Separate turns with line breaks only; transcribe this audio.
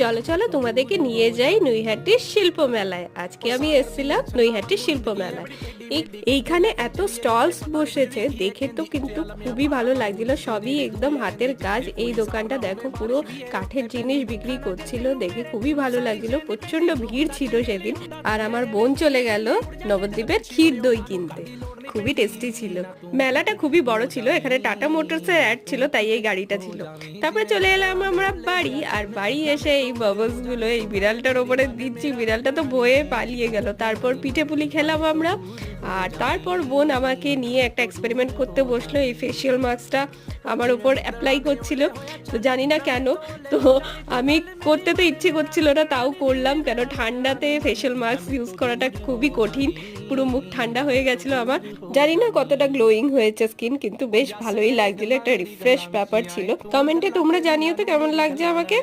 চলো চলো তোমাদেরকে নিয়ে যাই নৈহাটির শিল্প মেলায়। আজকে আমি এসেছিলাম নৈহাটির শিল্প মেলায়। এইখানে এত স্টলস বসেছে, দেখে তো কিন্তু খুবই ভালো লাগছিল, সবই একদম হাতের কাজ। এই দোকানটা দেখো পুরো কাঠের জিনিস বিক্রি করছিল, দেখে খুবই ভালো লাগছিল। প্রচন্ড ভিড় ছিল সেদিন। আর আমার বোন চলে গেল নবদ্বীপের ক্ষীর দই কিনতে, খুবই টেস্টি ছিল। মেলাটা খুবই বড় ছিল, এখানে টাটা মোটরস এর অ্যাড ছিল, তাই এই গাড়িটা ছিল। তারপরে চলে এলাম আমরা বাড়ি। আর বাড়ি এসে এই বাবলস গুলো এই বিড়ালটার ওপরে দিচ্ছি, বিড়ালটা তো ভয়ে পালিয়ে গেল। তারপর পিঠে পুলি খেলাম আমরা। আর তারপর বোন আমাকে নিয়ে একটা এক্সপেরিমেন্ট করতে বসলো, এই ফেসিয়াল মাস্কটা আমার উপর অ্যাপ্লাই করছিল। তো জানি না কেন, তো আমি করতে তো ইচ্ছে করছিল না, তাও করলাম, কেন ঠান্ডাতে ফেসিয়াল মাস্ক ইউজ করাটা খুবই কঠিন। পুরো মুখ ঠান্ডা হয়ে গেছিল আমার। জানি না কতটা গ্লোয়িং হয়েছে স্কিন, কিন্তু বেশ ভালোই লাগছিল, একটা রিফ্রেশ ব্যাপার ছিল। কমেন্টে তোমরা জানিও তো কেমন লাগছে আমাকে।